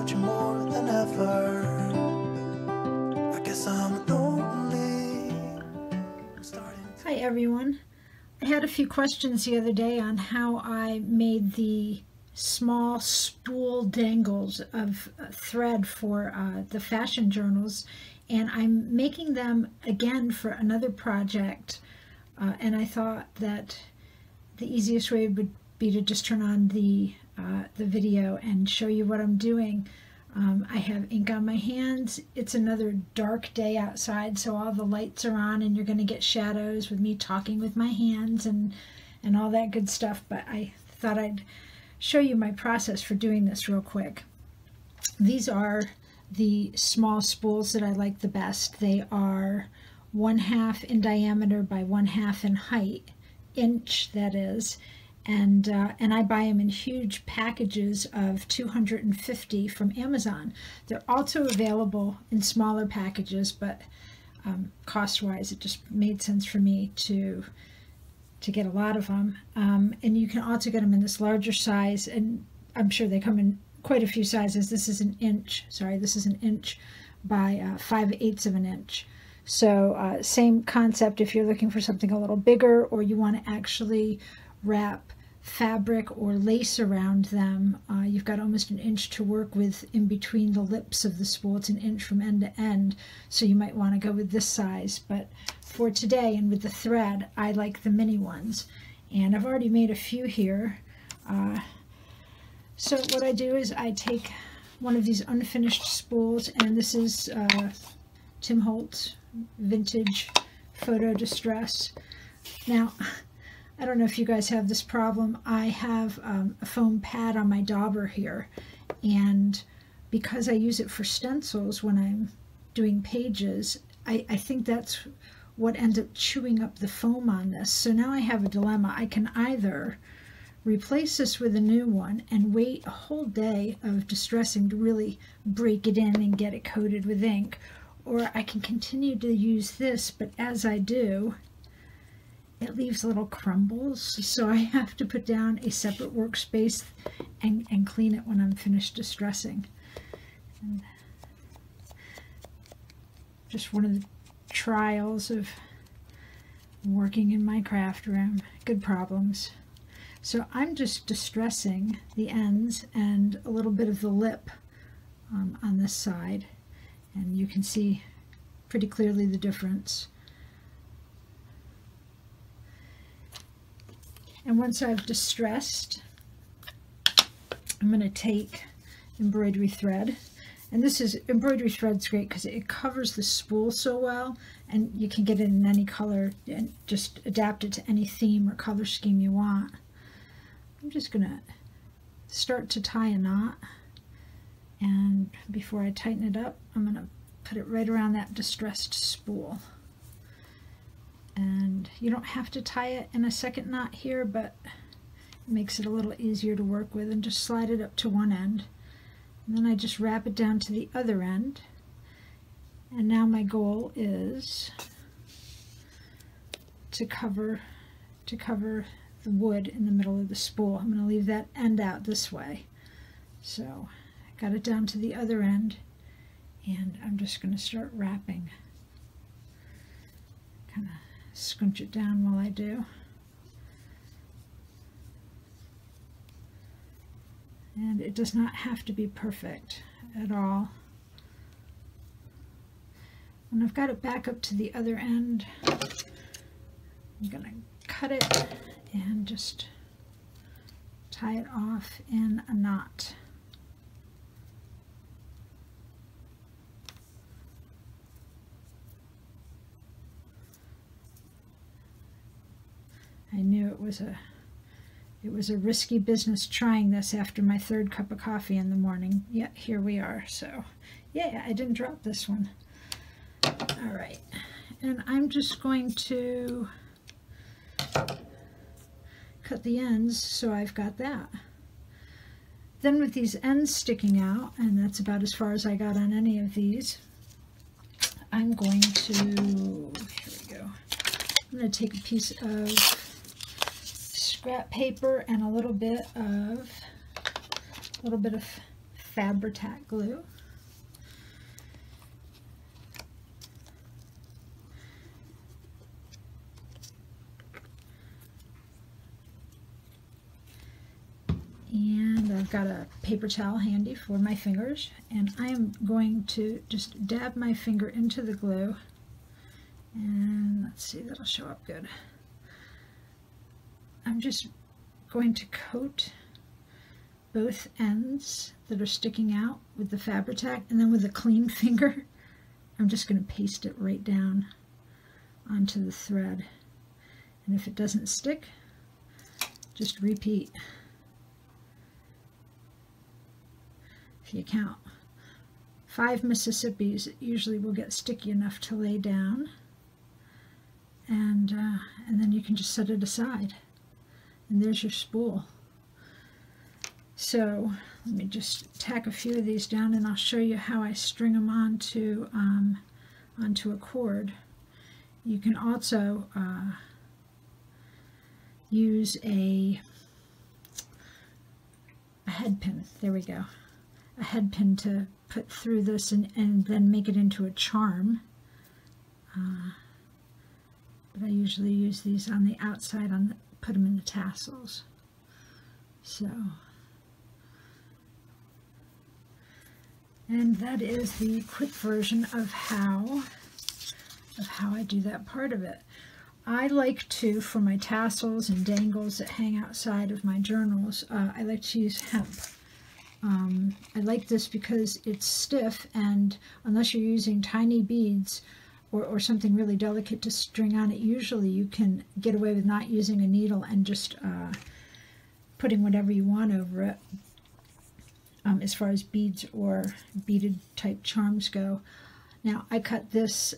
without you more than ever. I guess I'm lonely. Hi everyone. I had a few questions the other day on how I made the small spool dangles of thread for the fashion journals, and I'm making them again for another project, and I thought that the easiest way would be to just turn on the video and show you what I'm doing. I have ink on my hands. It's another dark day outside, so all the lights are on and you're going to get shadows with me talking with my hands and all that good stuff, but I thought I'd show you my process for doing this real quick. These are the small spools that I like the best. They are 1/2 in diameter by 1/2 in height, inch that is, and I buy them in huge packages of 250 from Amazon. They're also available in smaller packages, but cost-wise it just made sense for me to get a lot of them. And you can also get them in this larger size, and I'm sure they come in quite a few sizes. This is an inch, sorry, this is an inch by 5/8 of an inch. So same concept if you're looking for something a little bigger, or you want to actually wrap fabric or lace around them. You've got almost an inch to work with in between the lips of the spool. It's an inch from end to end, so you might want to go with this size. But for today and with the thread, I like the mini ones, and I've already made a few here. So what I do is I take one of these unfinished spools, and this is Tim Holtz Vintage Photo Distress. Now, I don't know if you guys have this problem. I have a foam pad on my dauber here, and because I use it for stencils when I'm doing pages, I think that's what ends up chewing up the foam on this. So now I have a dilemma. I can either replace this with a new one and wait a whole day of distressing to really break it in and get it coated with ink, or I can continue to use this, but as I do, it leaves little crumbles, so I have to put down a separate workspace and clean it when I'm finished distressing. And just one of the trials of working in my craft room. Good problems. So I'm just distressing the ends and a little bit of the lip on this side, and you can see pretty clearly the difference. And once I've distressed, I'm going to take embroidery thread. And this is, embroidery thread's great because it covers the spool so well, and you can get it in any color and just adapt it to any theme or color scheme you want. I'm just going to start to tie a knot, and before I tighten it up, I'm going to put it right around that distressed spool. And you don't have to tie it in a second knot here, but it makes it a little easier to work with, and just slide it up to one end. And then I just wrap it down to the other end. And now my goal is to cover the wood in the middle of the spool. I'm going to leave that end out this way. So I got it down to the other end, and I'm just going to start wrapping. Kind of scrunch it down while I do. And it does not have to be perfect at all. When I've got it back up to the other end, I'm going to cut it and just tie it off in a knot. I knew it was a risky business trying this after my third cup of coffee in the morning. Yet here we are. So yeah, I didn't drop this one. All right, and I'm just going to cut the ends so I've got that. Then with these ends sticking out, and that's about as far as I got on any of these, I'm going to, here we go, I'm going to take a piece of scrap paper and a little bit of Fabri-Tac glue. And I've got a paper towel handy for my fingers, and I am going to just dab my finger into the glue, and let's see, that'll show up good. I'm just going to coat both ends that are sticking out with the Fabri-Tac, and then with a clean finger I'm just going to paste it right down onto the thread, and if it doesn't stick, just repeat. If you count 5 Mississippis, it usually will get sticky enough to lay down, and then you can just set it aside, and there's your spool. So let me just tack a few of these down, and I'll show you how I string them onto a cord. You can also use a head pin. There we go. A head pin to put through this and then make it into a charm. But I usually use these on the outside, put them in the tassels. So, and that is the quick version of how I do that part of it. I like to, for my tassels and dangles that hang outside of my journals, I like to use hemp. I like this because it's stiff, and unless you're using tiny beads or something really delicate to string on it, usually you can get away with not using a needle and just putting whatever you want over it, as far as beads or beaded type charms go. Now I cut this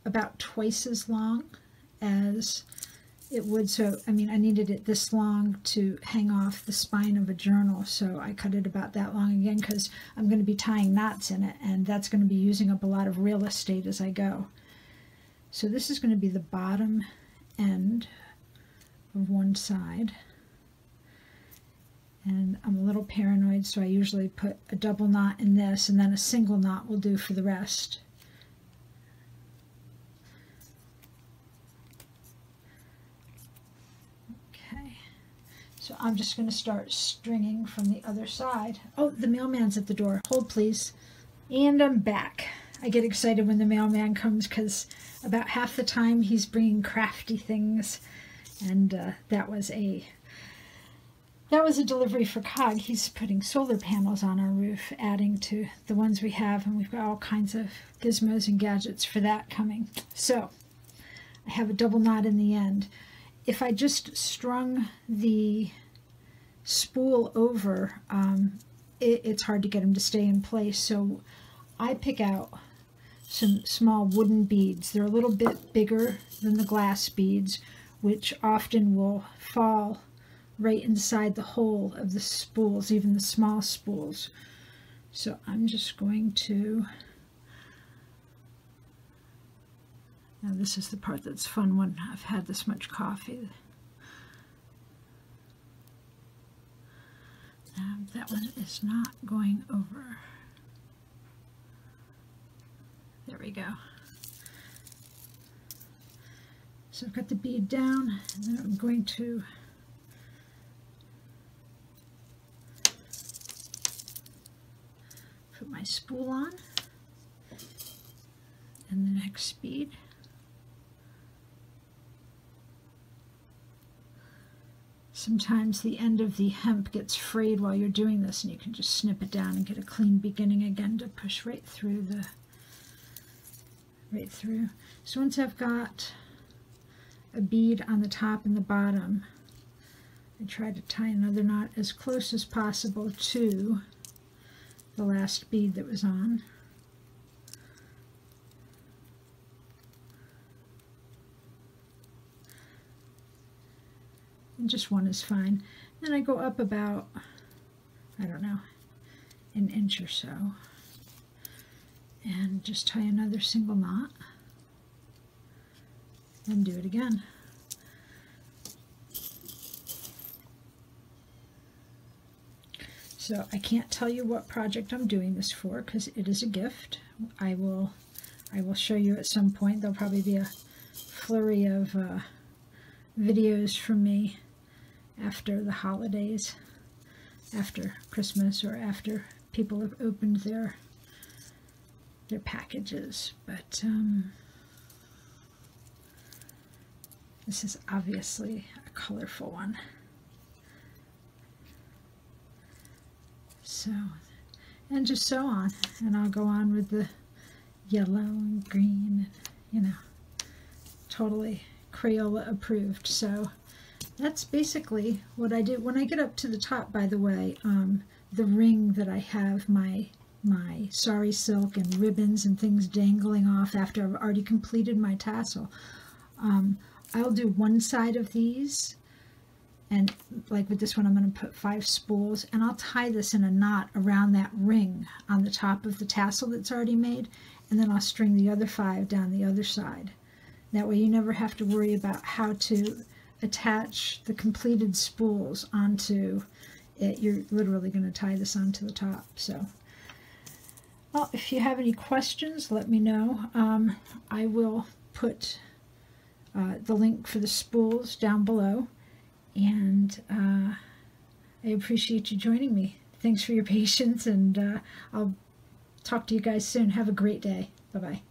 about twice as long as it would, so I mean I needed it this long to hang off the spine of a journal, so I cut it about that long again because I'm going to be tying knots in it, and that's going to be using up a lot of real estate as I go. So this is going to be the bottom end of one side, and I'm a little paranoid, so I usually put a double knot in this, and then a single knot will do for the rest. So I'm just going to start stringing from the other side. Oh, the mailman's at the door. Hold, please. And I'm back. I get excited when the mailman comes because about half the time he's bringing crafty things. And that was a delivery for Cog. He's putting solar panels on our roof, adding to the ones we have. And we've got all kinds of gizmos and gadgets for that coming. So I have a double knot in the end. If I just strung the spool over, it's hard to get them to stay in place. So I pick out some small wooden beads. They're a little bit bigger than the glass beads, which often will fall right inside the hole of the spools, even the small spools. So I'm just going to... Now this is the part that's fun when I've had this much coffee. That one is not going over. There we go. So I've got the bead down, and then I'm going to put my spool on, and the next bead. Sometimes the end of the hemp gets frayed while you're doing this, and you can just snip it down and get a clean beginning again to push right through. So once I've got a bead on the top and the bottom, I try to tie another knot as close as possible to the last bead that was on. And just one is fine. Then I go up about, I don't know, an inch or so, and just tie another single knot, and do it again. So I can't tell you what project I'm doing this for because it is a gift. I will show you at some point. There'll probably be a flurry of videos from me after the holidays, after Christmas, or after people have opened their packages. But this is obviously a colorful one. So, and just so on, and I'll go on with the yellow and green, you know, totally Crayola approved. So that's basically what I did. When I get up to the top, by the way, the ring that I have my sari silk and ribbons and things dangling off after I've already completed my tassel, I'll do one side of these, and like with this one I'm going to put 5 spools, and I'll tie this in a knot around that ring on the top of the tassel that's already made, and then I'll string the other 5 down the other side. That way you never have to worry about how to attach the completed spools onto it. You're literally going to tie this onto the top. So, well, if you have any questions, let me know. I will put the link for the spools down below, and I appreciate you joining me. Thanks for your patience, and I'll talk to you guys soon. Have a great day. Bye-bye.